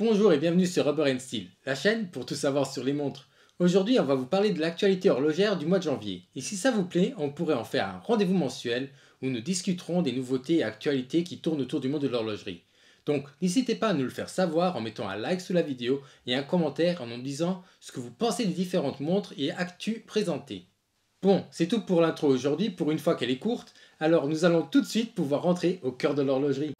Bonjour et bienvenue sur Rubber & Steel, la chaîne pour tout savoir sur les montres. Aujourd'hui, on va vous parler de l'actualité horlogère du mois de janvier. Et si ça vous plaît, on pourrait en faire un rendez-vous mensuel où nous discuterons des nouveautés et actualités qui tournent autour du monde de l'horlogerie. Donc, n'hésitez pas à nous le faire savoir en mettant un like sous la vidéo et un commentaire en nous disant ce que vous pensez des différentes montres et actus présentées. Bon, c'est tout pour l'intro aujourd'hui, pour une fois qu'elle est courte, alors nous allons tout de suite pouvoir rentrer au cœur de l'horlogerie.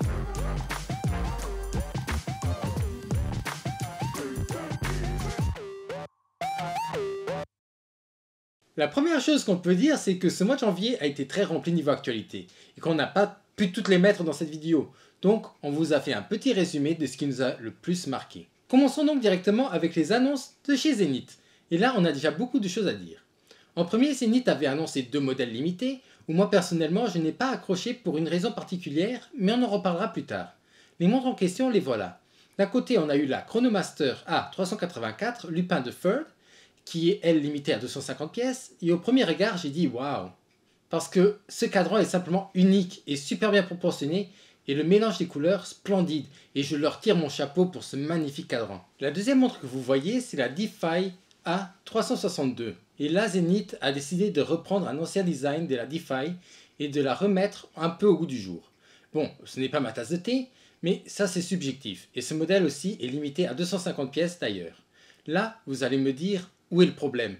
La première chose qu'on peut dire, c'est que ce mois de janvier a été très rempli niveau actualité et qu'on n'a pas pu toutes les mettre dans cette vidéo. Donc, on vous a fait un petit résumé de ce qui nous a le plus marqué. Commençons donc directement avec les annonces de chez Zenith. Et là, on a déjà beaucoup de choses à dire. En premier, Zenith avait annoncé 2 modèles limités, où moi personnellement, je n'ai pas accroché pour une raison particulière, mais on en reparlera plus tard. Les montres en question, les voilà. D'un côté, on a eu la Chronomaster A384 Lupin de Ferd, qui est elle limitée à 250 pièces, et au premier regard j'ai dit waouh, parce que ce cadran est simplement unique et super bien proportionné, et le mélange des couleurs splendide, et je leur tire mon chapeau pour ce magnifique cadran. La deuxième montre que vous voyez, c'est la DeFi A362, et là Zenith a décidé de reprendre un ancien design de la DeFi et de la remettre un peu au goût du jour. Bon, ce n'est pas ma tasse de thé, mais ça c'est subjectif, et ce modèle aussi est limité à 250 pièces d'ailleurs. Là, vous allez me dire, où est le problème?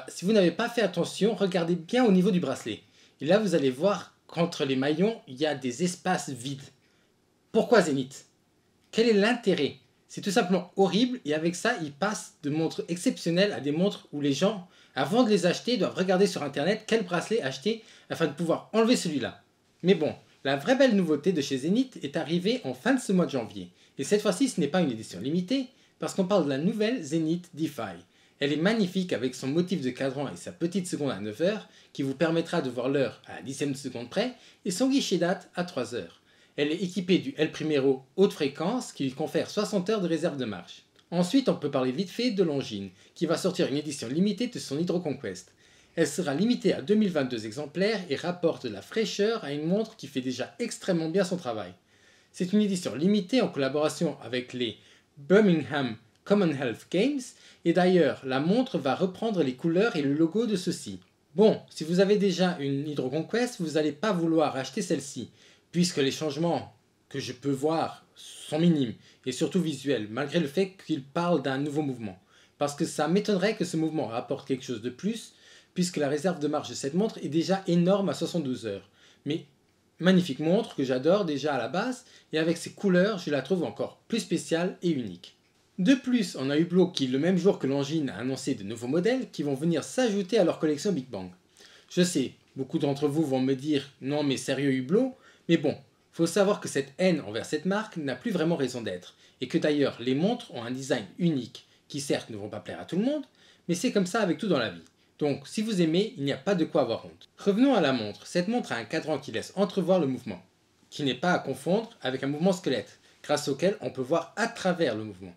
Si vous n'avez pas fait attention, regardez bien au niveau du bracelet. Et là, vous allez voir qu'entre les maillons, il y a des espaces vides. Pourquoi Zenith? Quel est l'intérêt? C'est tout simplement horrible et avec ça, ils passent de montres exceptionnelles à des montres où les gens, avant de les acheter, doivent regarder sur internet quel bracelet acheter afin de pouvoir enlever celui-là. Mais bon, la vraie belle nouveauté de chez Zenith est arrivée en fin de ce mois de janvier. Et cette fois-ci, ce n'est pas une édition limitée, parce qu'on parle de la nouvelle Zenith DeFi. Elle est magnifique avec son motif de cadran et sa petite seconde à 9 heures qui vous permettra de voir l'heure à la 10e seconde près et son guichet date à 3 heures. Elle est équipée du El Primero haute fréquence qui lui confère 60 heures de réserve de marche. Ensuite, on peut parler vite fait de Longines qui va sortir une édition limitée de son Hydro Conquest. Elle sera limitée à 2022 exemplaires et rapporte de la fraîcheur à une montre qui fait déjà extrêmement bien son travail. C'est une édition limitée en collaboration avec les Birmingham Commonwealth Games, et d'ailleurs la montre va reprendre les couleurs et le logo de ceux-ci. Bon, si vous avez déjà une Hydro Conquest, vous n'allez pas vouloir acheter celle-ci, puisque les changements que je peux voir sont minimes, et surtout visuels, malgré le fait qu'il parle d'un nouveau mouvement. Parce que ça m'étonnerait que ce mouvement rapporte quelque chose de plus, puisque la réserve de marche de cette montre est déjà énorme à 72 heures. Mais magnifique montre que j'adore déjà à la base, et avec ses couleurs, je la trouve encore plus spéciale et unique. De plus, on a Hublot qui, le même jour que Longines, a annoncé de nouveaux modèles qui vont venir s'ajouter à leur collection Big Bang. Je sais, beaucoup d'entre vous vont me dire « Non mais sérieux Hublot ?» Mais bon, faut savoir que cette haine envers cette marque n'a plus vraiment raison d'être, et que d'ailleurs les montres ont un design unique, qui certes ne vont pas plaire à tout le monde, mais c'est comme ça avec tout dans la vie. Donc si vous aimez, il n'y a pas de quoi avoir honte. Revenons à la montre. Cette montre a un cadran qui laisse entrevoir le mouvement, qui n'est pas à confondre avec un mouvement squelette, grâce auquel on peut voir à travers le mouvement.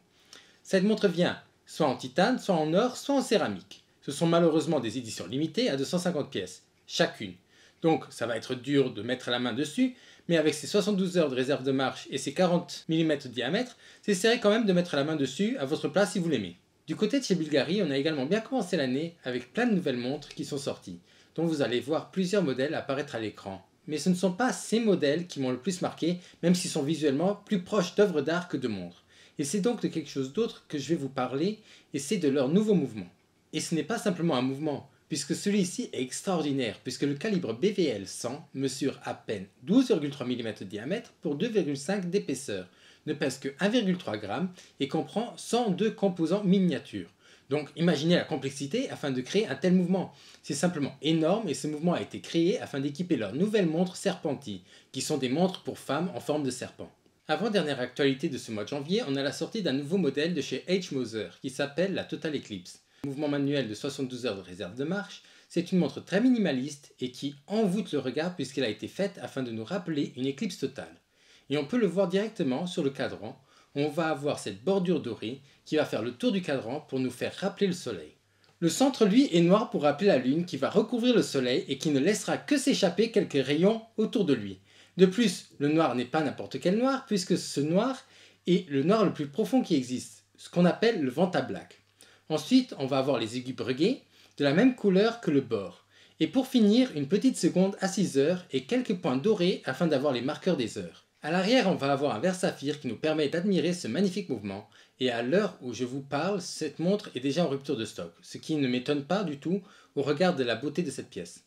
Cette montre vient soit en titane, soit en or, soit en céramique. Ce sont malheureusement des éditions limitées à 250 pièces, chacune. Donc ça va être dur de mettre la main dessus, mais avec ses 72 heures de réserve de marche et ses 40 mm de diamètre, j'essaierai quand même de mettre la main dessus à votre place si vous l'aimez. Du côté de chez Bulgari, on a également bien commencé l'année avec plein de nouvelles montres qui sont sorties, dont vous allez voir plusieurs modèles apparaître à l'écran. Mais ce ne sont pas ces modèles qui m'ont le plus marqué, même s'ils sont visuellement plus proches d'œuvres d'art que de montres. Et c'est donc de quelque chose d'autre que je vais vous parler, et c'est de leur nouveau mouvement. Et ce n'est pas simplement un mouvement, puisque celui-ci est extraordinaire, puisque le calibre BVL 100 mesure à peine 12,3 mm de diamètre pour 2,5 d'épaisseur, ne pèse que 1,3 g et comprend 102 composants miniatures. Donc imaginez la complexité afin de créer un tel mouvement. C'est simplement énorme et ce mouvement a été créé afin d'équiper leurs nouvelles montres Serpenti, qui sont des montres pour femmes en forme de serpent. Avant-dernière actualité de ce mois de janvier, on a la sortie d'un nouveau modèle de chez H. Moser qui s'appelle la Total Eclipse. Mouvement manuel de 72 heures de réserve de marche, c'est une montre très minimaliste et qui envoûte le regard puisqu'elle a été faite afin de nous rappeler une éclipse totale. Et on peut le voir directement sur le cadran, où on va avoir cette bordure dorée qui va faire le tour du cadran pour nous faire rappeler le soleil. Le centre lui est noir pour rappeler la lune qui va recouvrir le soleil et qui ne laissera que s'échapper quelques rayons autour de lui. De plus, le noir n'est pas n'importe quel noir puisque ce noir et le noir le plus profond qui existe, ce qu'on appelle le Vanta Black. Ensuite, on va avoir les aigus brugués, de la même couleur que le bord. Et pour finir, une petite seconde à 6 heures et quelques points dorés afin d'avoir les marqueurs des heures. À l'arrière, on va avoir un verre saphir qui nous permet d'admirer ce magnifique mouvement. Et à l'heure où je vous parle, cette montre est déjà en rupture de stock, ce qui ne m'étonne pas du tout au regard de la beauté de cette pièce.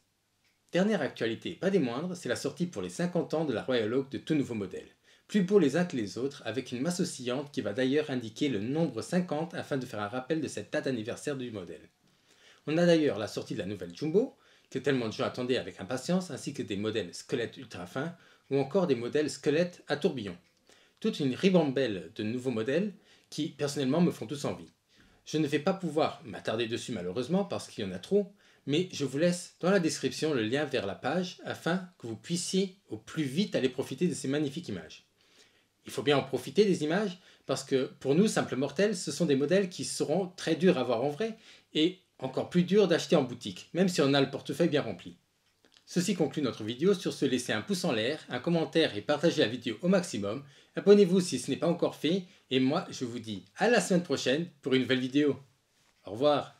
Dernière actualité, pas des moindres, c'est la sortie pour les 50 ans de la Royal Oak de tout nouveaux modèles. Plus beaux les uns que les autres, avec une masse oscillante qui va d'ailleurs indiquer le nombre 50 afin de faire un rappel de cette date anniversaire du modèle. On a d'ailleurs la sortie de la nouvelle Jumbo, que tellement de gens attendaient avec impatience, ainsi que des modèles squelettes ultra fins, ou encore des modèles squelettes à tourbillon. Toute une ribambelle de nouveaux modèles qui, personnellement, me font tous envie. Je ne vais pas pouvoir m'attarder dessus malheureusement parce qu'il y en a trop, mais je vous laisse dans la description le lien vers la page afin que vous puissiez au plus vite aller profiter de ces magnifiques images. Il faut bien en profiter des images parce que pour nous, simples mortels, ce sont des modèles qui seront très durs à voir en vrai et encore plus durs d'acheter en boutique, même si on a le portefeuille bien rempli. Ceci conclut notre vidéo. Sur ce, laissez un pouce en l'air, un commentaire et partagez la vidéo au maximum. Abonnez-vous si ce n'est pas encore fait. Et moi, je vous dis à la semaine prochaine pour une nouvelle vidéo. Au revoir.